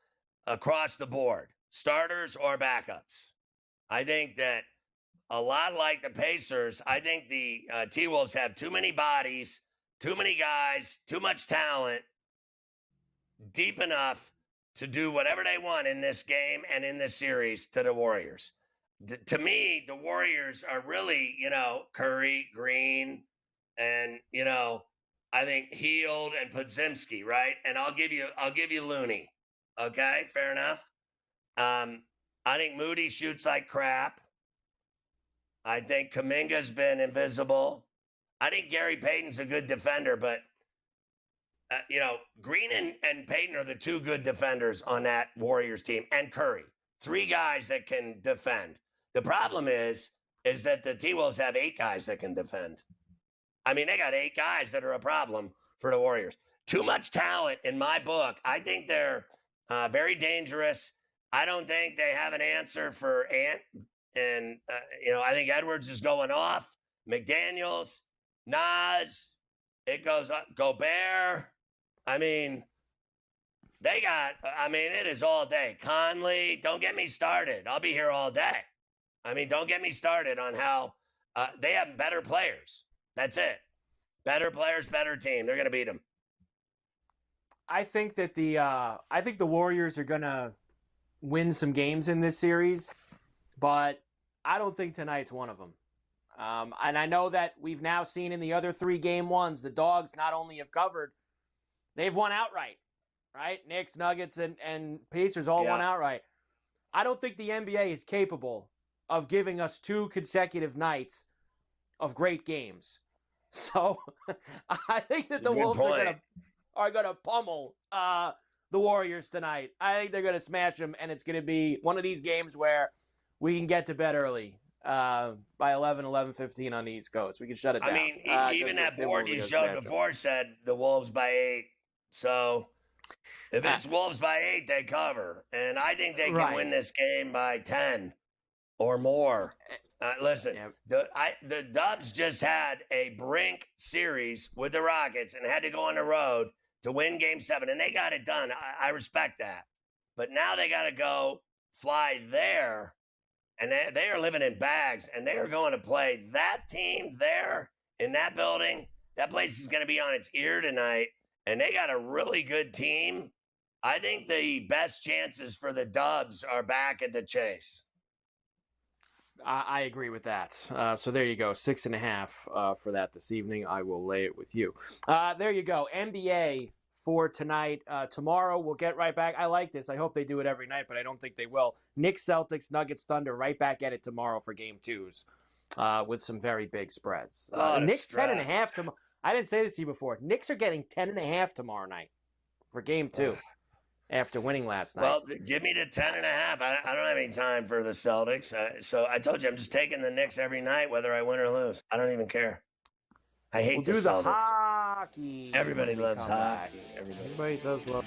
across the board, starters or backups. I think that a lot like the Pacers, I think the T-Wolves have too many bodies, too many guys, too much talent, deep enough to do whatever they want in this game and in this series to the Warriors. To me, the Warriors are really, Curry, Green, and, I think Hield and Podziemski, right? And I'll give you Looney. Okay, fair enough. I think Moody shoots like crap. I think Kuminga's been invisible. I think Gary Payton's a good defender, but Green and Payton are the 2 good defenders on that Warriors team, and Curry. 3 guys that can defend. The problem is that the T-Wolves have 8 guys that can defend. I mean, they got 8 guys that are a problem for the Warriors. Too much talent in my book. I think they're very dangerous. I don't think they have an answer for Ant. And, I think Edwards is going off. McDaniels, Nas, it goes up. Gobert. I mean, it is all day. Conley, don't get me started. I'll be here all day. I mean, don't get me started on how they have better players. That's it. Better players, better team. They're going to beat them. I think that the Warriors are going to win some games in this series, but I don't think tonight's one of them. And I know that we've now seen in the other 3 game ones, the Dogs not only have covered, they've won outright, right? Knicks, Nuggets, and Pacers all won outright. I don't think the NBA is capable of giving us 2 consecutive nights of great games. So I think that the Wolves are gonna pummel the Warriors tonight. I think they're gonna smash them, and it's gonna be one of these games where we can get to bed early by 11:15 on the East Coast. We can shut it down. I mean, even that board you showed before said the Wolves by 8. So if it's Wolves by 8, they cover. And I think they can win this game by 10 or more. Listen, the Dubs just had a brink series with the Rockets and had to go on the road to win Game 7, and they got it done. I respect that. But now they got to go fly there, and they are living in bags, and they are going to play that team there in that building. That place is going to be on its ear tonight, and they got a really good team. I think the best chances for the Dubs are back at the Chase. I agree with that. So there you go, 6.5 for that this evening. I will lay it with you. There you go, NBA for tonight. Tomorrow we'll get right back. I like this. I hope they do it every night, but I don't think they will. Knicks, Celtics, Nuggets, Thunder, right back at it tomorrow for Game 2s with some very big spreads. Knicks 10.5 tomorrow. I didn't say this to you before. Knicks are getting 10.5 tomorrow night for Game 2. After winning last night. Well, give me the 10.5. I don't have any time for the Celtics. So I told you, I'm just taking the Knicks every night, whether I win or lose. I don't even care. I hate the Celtics. We'll do the hockey. Everybody loves hockey. Everybody does love.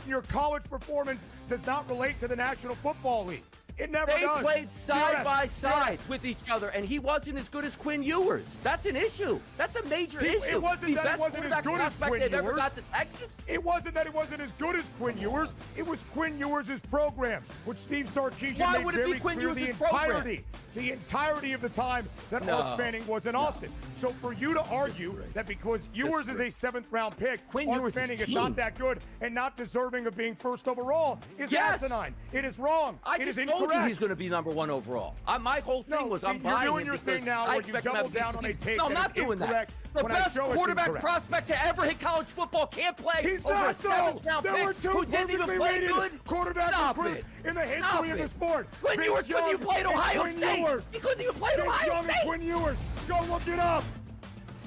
your college performance does not relate to the National Football League. It never They does. played side by side Yes. with each other, and he wasn't as good as Quinn Ewers. That's an issue. That's a major issue. It wasn't the that best he wasn't as quarterback good as prospect Quinn they've ever Ewers. got to Texas. It wasn't that he wasn't as good as Quinn Ewers. It was Quinn Ewers' program, which Steve Sarkisian Why made would it be very Quinn clear Ewers' the entirety of the time that Arch Manning was in Austin. So for you to argue that because Ewers is a 7th-round pick, Arch Manning is not that good and not deserving of being first overall is asinine. It is wrong. I It just is told you incorrect. he's going to be number 1 overall. My whole thing was I'm you're buying doing him your because thing now I where you expect him to double have down on a decent take No, I'm that not is doing that. incorrect The when I best show it's quarterback incorrect. prospect to ever hit college football can't play He's over a not, though. 7th-round There were pick two who didn't even perfectly play rated good. quarterback Stop recruits it. in the history Stop of the it. sport. Quinn Vince Ewers couldn't Young even play at and Ohio Quinn State. Ewers. He couldn't even play at Vince Ohio Young State. and Quinn Ewers. Go look it up.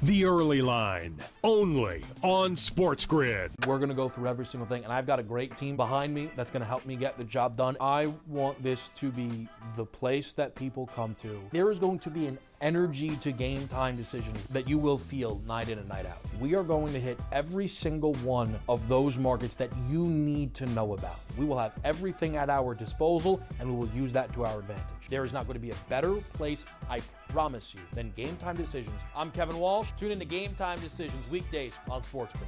The Early Line, only on SportsGrid. We're going to go through every single thing, and I've got a great team behind me that's going to help me get the job done. I want this to be the place that people come to. There is going to be an energy to game time decisions that you will feel night in and night out. We are going to hit every single one of those markets that you need to know about. We will have everything at our disposal, and we will use that to our advantage. There is not going to be a better place, I promise you, than Game Time Decisions. I'm Kevin Walsh. Tune in to Game Time Decisions weekdays on SportsGrid.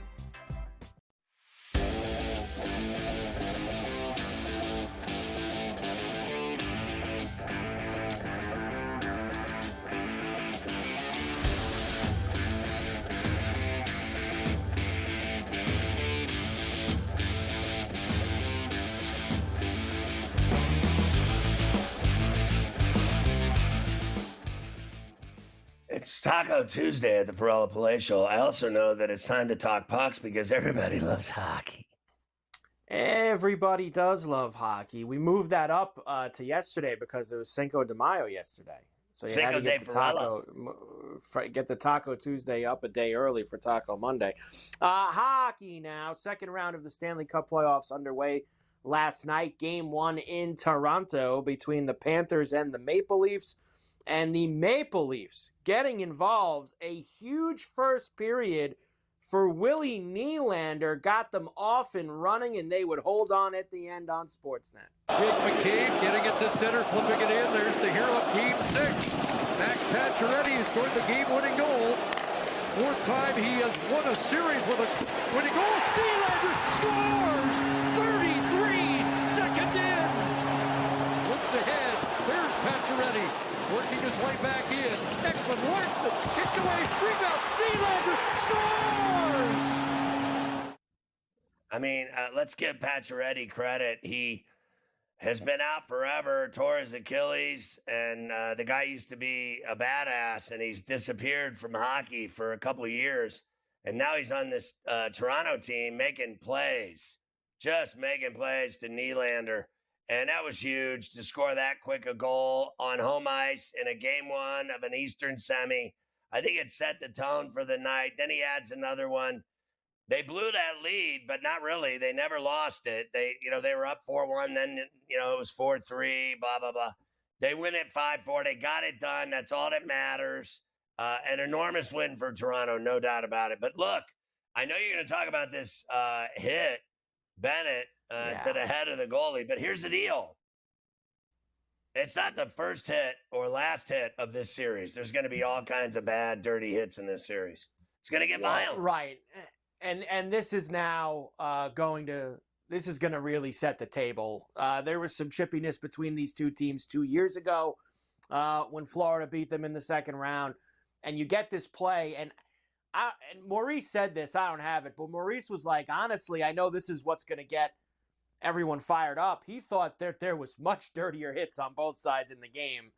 It's Taco Tuesday at the Ferrall Palatial. I also know that it's time to talk pucks because everybody loves hockey. Everybody does love hockey. We moved that up to yesterday because it was Cinco de Mayo yesterday. So you had to get get the Taco Tuesday up a day early for Taco Monday. Hockey now. Second round of the Stanley Cup playoffs underway last night. Game 1 in Toronto between the Panthers and the Maple Leafs. And the Maple Leafs getting involved. A huge first period for Willie Nylander got them off and running, and they would hold on at the end on Sportsnet. Jake McCabe getting it to center, flipping it in. There's the hero of Game 6. Max Pacioretty scored the game-winning goal. 4th time he has won a series with a winning goal. Nylander scores! 33 seconds in. Looks ahead. There's Pacioretty. Working his way back in. Ekman Larson kicked away. Rebound. Nylander scores! I mean, let's give Pacioretty credit. He has been out forever, tore his Achilles, and the guy used to be a badass, and he's disappeared from hockey for a couple of years. And now he's on this Toronto team making plays, just making plays to Nylander. And that was huge to score that quick a goal on home ice in a game 1 of an Eastern semi. I think it set the tone for the night. Then he adds another one. They blew that lead, but not really. They never lost it. They were up 4-1. Then, it was 4-3, blah, blah, blah. They win it 5-4. They got it done. That's all that matters. An enormous win for Toronto, no doubt about it. But look, I know you're going to talk about this hit, Bennett, to the head of the goalie. But here's the deal. It's not the first hit or last hit of this series. There's going to be all kinds of bad, dirty hits in this series. It's going to get violent. Right. And this is now going to really set the table. There was some chippiness between these two teams 2 years ago when Florida beat them in the second round. And you get this play, and Maurice said this, I don't have it, but Maurice was like, honestly, I know this is what's going to get everyone fired up. He thought there was much dirtier hits on both sides in the game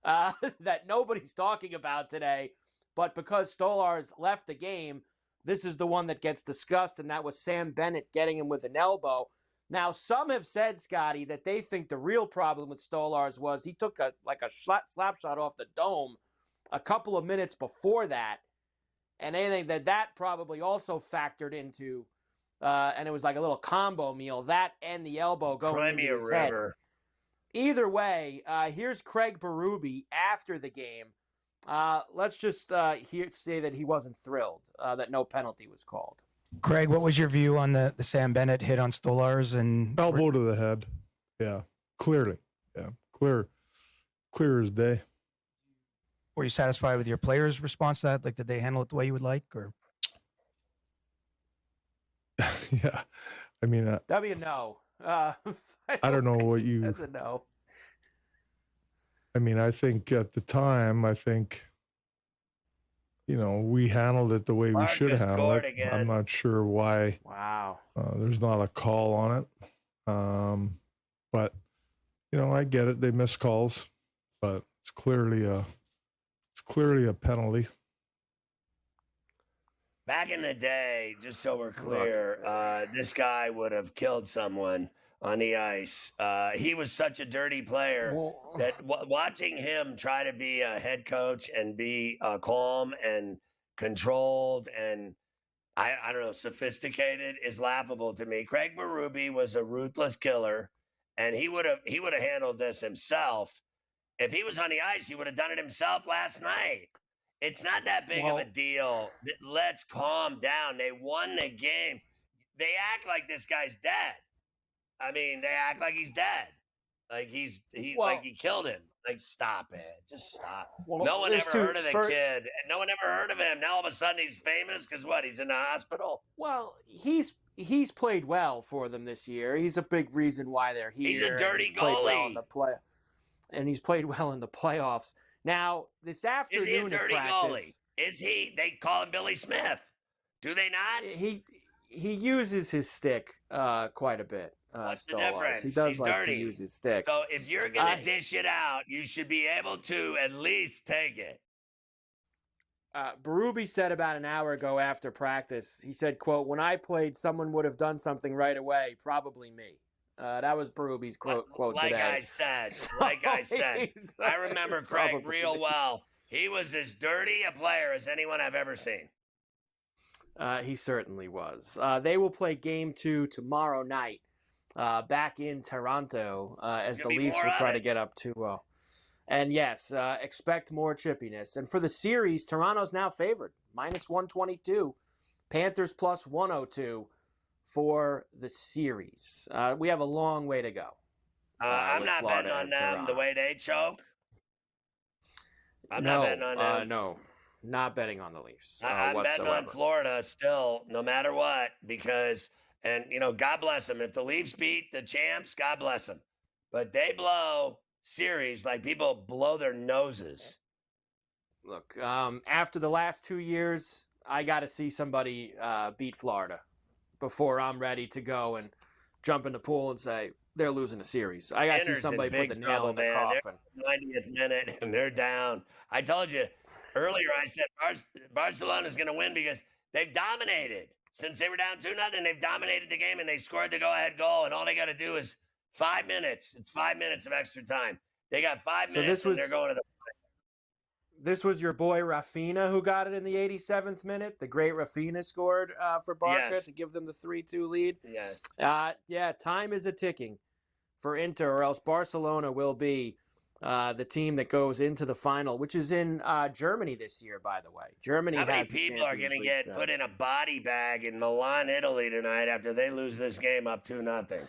that nobody's talking about today. But because Stolarz left the game, this is the one that gets discussed, and that was Sam Bennett getting him with an elbow. Now, some have said, Scotty, that they think the real problem with Stolarz was he took a slap shot off the dome a couple of minutes before that, and they think that probably also factored into, and it was like a little combo meal, that and the elbow going into his head. Either way, here's Craig Berube after the game. Let's just say that he wasn't thrilled that no penalty was called. Craig, what was your view on the Sam Bennett hit on Stolarz and elbow to the head? Yeah, clearly. Yeah, clear as day. Were you satisfied with your players' response to that? Like, did they handle it the way you would like, or? Yeah, I mean, That'd be a no. I don't know what you. That's a no. I mean, I think at the time, we handled it the way we should handle it. again. I'm not sure why. Wow. There's not a call on it. But I get it. They miss calls, but it's clearly a penalty. Back in the day, just so we're clear, this guy would have killed someone on the ice. He was such a dirty player that watching him try to be a head coach and be calm and controlled and I don't know, sophisticated is laughable to me. Craig Berube was a ruthless killer, and he would have handled this himself. If he was on the ice, he would have done it himself last night. It's not that big of a deal. Let's calm down. They won the game. They act like this guy's dead. I mean, they act like he's dead. Like he killed him. Like, stop it. Just stop. Well, no one ever heard of the kid. No one ever heard of him. Now all of a sudden he's famous because what? He's in the hospital. Well, he's played well for them this year. He's a big reason why they're here. He's a dirty goalie. And he's played well in the playoffs. Now, this afternoon is he a dirty practice, goalie? Is he? They call him Billy Smith. Do they not? He uses his stick quite a bit. What's the Stolarz. difference? He does He's like dirty. to use his stick. So if you're going to dish it out, you should be able to at least take it. Berube said about an hour ago after practice, he said, quote, "When I played, someone would have done something right away, probably me." That was Berube's quote like today. I said, I remember Craig real well. He was as dirty a player as anyone I've ever seen. He certainly was. They will play game 2 tomorrow night back in Toronto as the Leafs will try to get up 2-0. And yes, expect more chippiness. And for the series, Toronto's now favored, -122. Panthers +102 for the series. We have a long way to go. I'm not betting on them the way they choke. I'm not betting on them. No, not betting on the Leafs I'm whatsoever. betting on Florida still, no matter what, because, and, God bless them. If the Leafs beat the champs, God bless them. But they blow series like people blow their noses. Look, after the last 2 years, I got to see somebody beat Florida before I'm ready to go and jump in the pool and say they're losing a series. I got to see somebody put the nail in the coffin. They're 90th minute and they're down. I told you earlier, I said Barcelona's going to win because they've dominated. Since they were down 2-0, they've dominated the game and they scored the go-ahead goal, and all they got to do is 5 minutes. It's 5 minutes of extra time. They got 5 minutes and they're going to the This was your boy Rafinha who got it in the 87th minute. The great Rafinha scored for Barca to give them the 3-2 lead. Yes. Yeah, time is a-ticking for Inter, or else Barcelona will be the team that goes into the final, which is in Germany this year, by the way. Germany How many has the people are going to Champions get League put in a body bag in Milan, Italy tonight after they lose this game up 2-0?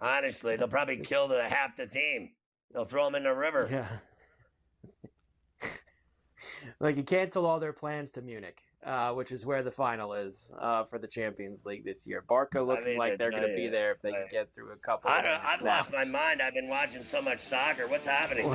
Honestly, they'll probably kill half the team. They'll throw them in the river. Yeah. Like, you cancel all their plans to Munich, which is where the final is for the Champions League this year. Barca looking like they're going to be there if they can get through a couple of minutes. I've lost my mind. I've been watching so much soccer. What's happening?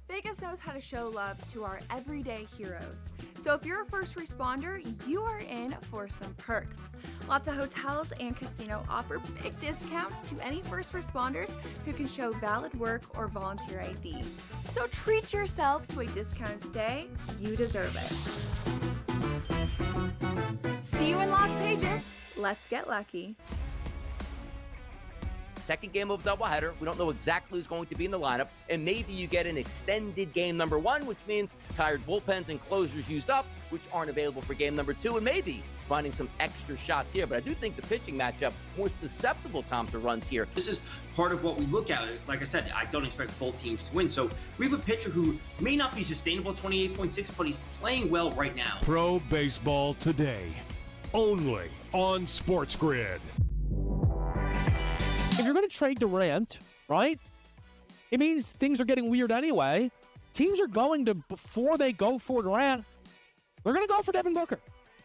Vegas knows how to show love to our everyday heroes. So if you're a first responder, you are in for some perks. Lots of hotels and casino offer big discounts to any first responders who can show valid work or volunteer ID. So treat yourself to a discounted stay. You deserve it. Let's get lucky. Second game of doubleheader. We don't know exactly who's going to be in the lineup, and maybe you get an extended game number 1, which means tired bullpens and closers used up, which aren't available for game number 2, and maybe finding some extra shots here. But I do think the pitching matchup more susceptible, Tom, to runs here. This is part of what we look at. Like I said, I don't expect both teams to win. So we have a pitcher who may not be sustainable at 28.6, but he's playing well right now. Pro Baseball Today, only on SportsGrid. If you're going to trade Durant, right, it means things are getting weird anyway. Teams are going to, before they go for Durant, they're going to go for Devin Booker.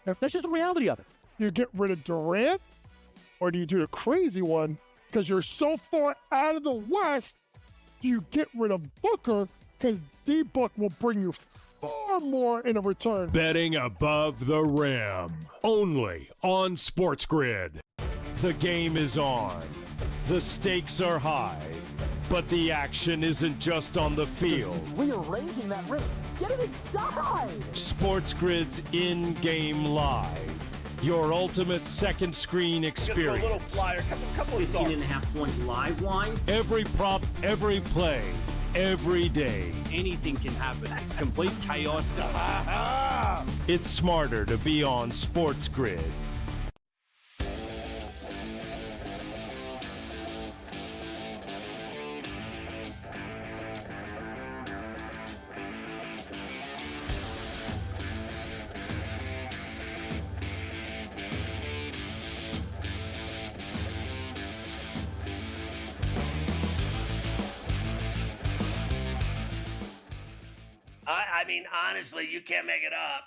That's just the reality of it. You get rid of Durant, or do you do the crazy one? Because you're so far out of the West, do you get rid of Booker? Because D-Book will bring you far more in a return. Betting above the rim, only on SportsGrid. The game is on. The stakes are high, but the action isn't just on the field. He's rearranging that rim. Get it inside! SportsGrid's in-game live. Your ultimate second screen experience. A little flyer, couple of 15.5 point live line. Every prop, every play, every day. Anything can happen. It's complete chaos. It's smarter to be on SportsGrid. I mean, honestly, you can't make it up.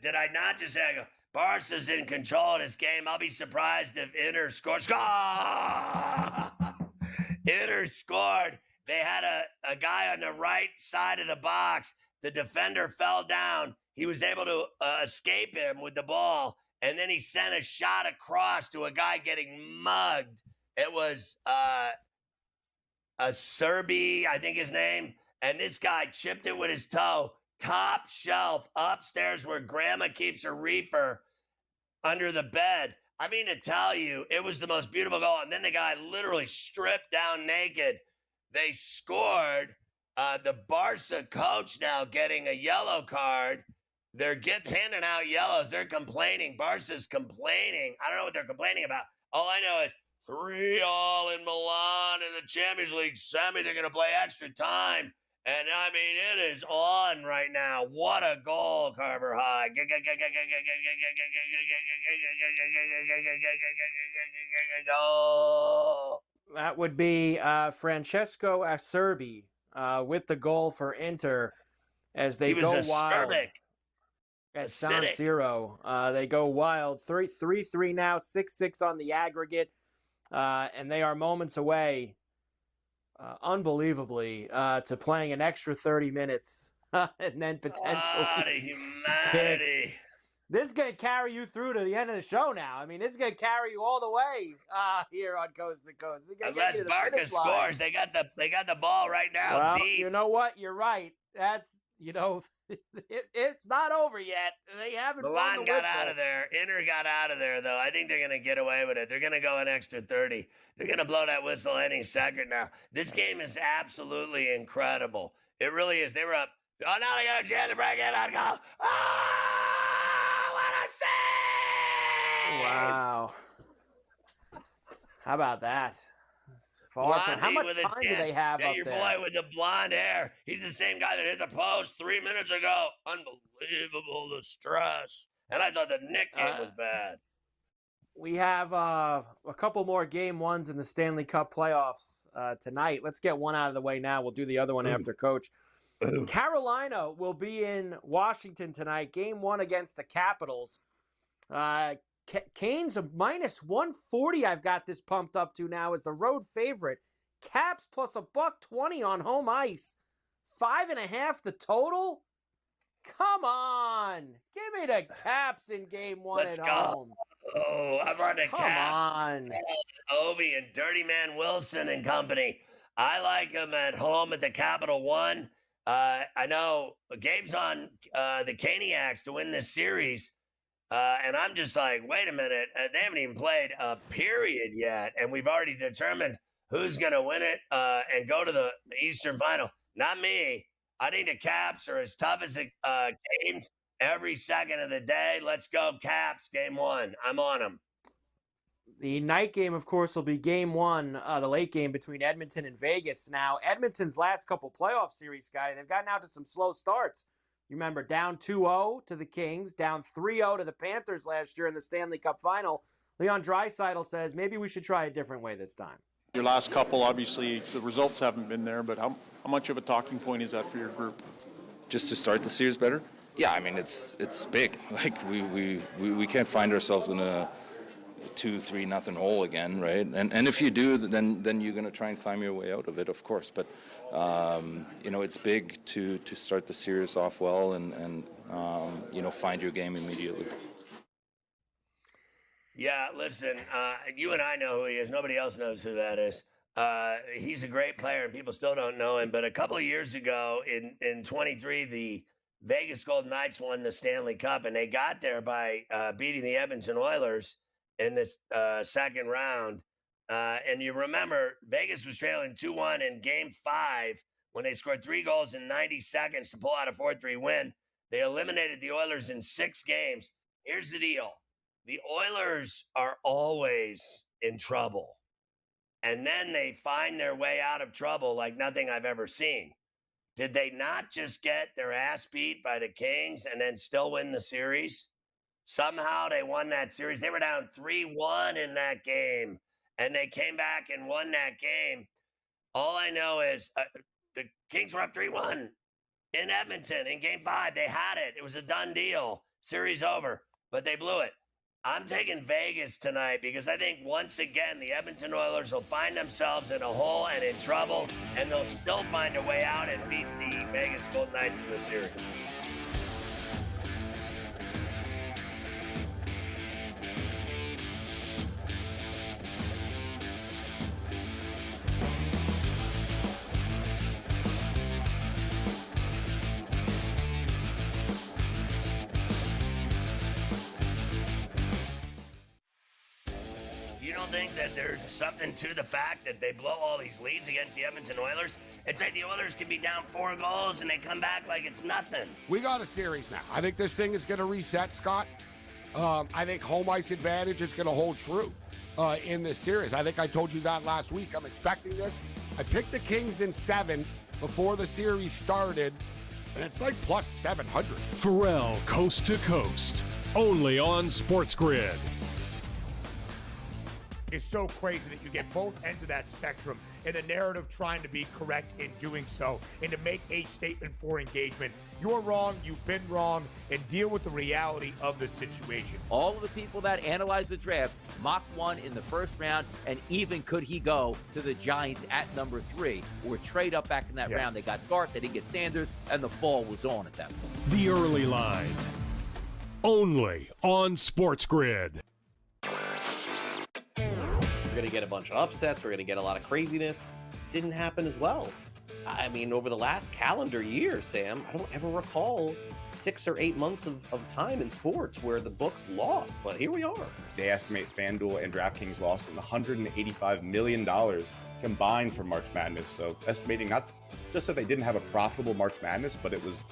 Did I not just say, I go, Barca's in control of this game. I'll be surprised if Inter scores. Inter scored. They had a guy on the right side of the box. The defender fell down. He was able to escape him with the ball, and then he sent a shot across to a guy getting mugged. It was a Serbi, I think his name. And this guy chipped it with his toe, top shelf, upstairs where grandma keeps her reefer under the bed. I mean, to tell you, it was the most beautiful goal. And then the guy literally stripped down naked. They scored. The Barca coach now getting a yellow card. They're handing out yellows. They're complaining. Barca's complaining. I don't know what they're complaining about. All I know is 3-3 in Milan in the Champions League semi. They're going to play extra time. And, I mean, it is on right now. What a goal, Carver High. That would be Francesco Acerbi with the goal for Inter as they go wild at San Siro. They go wild. 3-3 now, 6-6 on the aggregate, and they are moments away. Unbelievably, to playing an extra 30 minutes and then potentially kicks. This is going to carry you through to the end of the show now. I mean, this is going to carry you all the way here on Coast to Coast. Unless Barca scores, they got the ball right now. Well, deep. You know what? You're right. That's, it's not over yet. They haven't. Milan got out of there. Inter got out of there, though. I think they're going to get away with it. They're going to go an extra 30. They're going to blow that whistle any second now. This game is absolutely incredible. It really is. They were up. Oh, now they got a chance to break it. I'd go, what a save! Wow. How about that? How much time do they have up your there? Boy with the blonde hair. He's the same guy that hit the post 3 minutes ago. Unbelievable, the stress. And I thought the Knick game was bad. We have a couple more game ones in the Stanley Cup playoffs tonight. Let's get one out of the way now. We'll do the other one after, Coach. Carolina will be in Washington tonight. Game one against the Capitals. Canes of minus 140. I've got this pumped up to now as the road favorite. Caps plus $1.20 on home ice. 5.5 the total. Come on, give me the Caps in game one at home. Oh, I'm on the Caps. Come on, Ovi and Dirty Man Wilson and company. I like them at home at the Capital One. I know Gabe's on the Caniacs to win this series. And I'm just like, wait a minute. They haven't even played a period yet. And we've already determined who's going to win it and go to the Eastern Final. Not me. I think the Caps are as tough as games every second of the day. Let's go, Caps. Game 1. I'm on them. The night game, of course, will be game 1, the late game between Edmonton and Vegas. Now, Edmonton's last couple playoff series, Scotty, they've gotten out to some slow starts. You remember, down 2-0 to the Kings, down 3-0 to the Panthers last year in the Stanley Cup final. Leon Draisaitl says maybe we should try a different way this time. Your last couple, obviously, the results haven't been there, but how much of a talking point is that for your group? Just to start the series better? Yeah, I mean, it's big. Like, we can't find ourselves in a 2-3-0 hole again, right? And if you do, then you're going to try and climb your way out of it, of course. But it's big to start the series off well and find your game immediately. Yeah, listen, you and I know who he is. Nobody else knows who that is. He's a great player, and people still don't know him. But a couple of years ago, in 23, the Vegas Golden Knights won the Stanley Cup, and they got there by beating the Edmonton Oilers in this second round. And you remember, Vegas was trailing 2-1 in Game 5 when they scored 3 goals in 90 seconds to pull out a 4-3 win. They eliminated the Oilers in 6 games. Here's the deal. The Oilers are always in trouble. And then they find their way out of trouble like nothing I've ever seen. Did they not just get their ass beat by the Kings and then still win the series? Somehow they won that series. They were down 3-1 in that game, and they came back and won that game. All I know is the Kings were up 3-1 in Edmonton in Game 5. They had it. It was a done deal. Series over, but they blew it. I'm taking Vegas tonight because I think once again the Edmonton Oilers will find themselves in a hole and in trouble, and they'll still find a way out and beat the Vegas Golden Knights in the series. Think that there's something to the fact that they blow all these leads against the Edmonton Oilers? It's like the Oilers can be down 4 goals and they come back like it's nothing. We got a series now. I think this thing is going to reset, Scott. I think home ice advantage is going to hold true in this series. I think I told you that last week. I'm expecting this. I picked the Kings in 7 before the series started, and it's like plus 700. Ferrall coast to coast, only on SportsGrid. It's so crazy that you get both ends of that spectrum in the narrative trying to be correct in doing so and to make a statement for engagement. You're wrong, you've been wrong, and deal with the reality of the situation. All of the people that analyze the draft, Mach 1 in the first round, and even could he go to the Giants at number 3, or trade up back in that round. They got Dart, they didn't get Sanders, and the fall was on at that point. The early line, only on SportsGrid. We're going to get a bunch of upsets. We're going to get a lot of craziness. Didn't happen as well. I mean, over the last calendar year, Sam, I don't ever recall 6 or 8 months of time in sports where the books lost, but here we are. They estimate FanDuel and DraftKings lost $185 million combined for March Madness. So estimating not just that they didn't have a profitable March Madness, but it was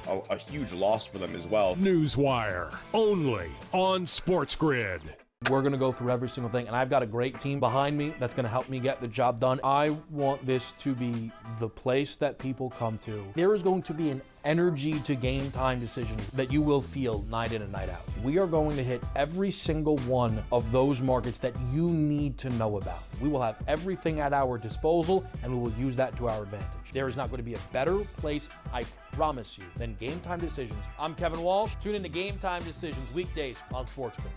a huge loss for them as well. Newswire, only on SportsGrid. We're going to go through every single thing, and I've got a great team behind me that's going to help me get the job done. I want this to be the place that people come to. There is going to be an energy to game time decisions that you will feel night in and night out. We are going to hit every single one of those markets that you need to know about. We will have everything at our disposal, and we will use that to our advantage. There is not going to be a better place, I promise you, than Game Time Decisions. I'm Kevin Walsh. Tune in to Game Time Decisions weekdays on SportsGrid.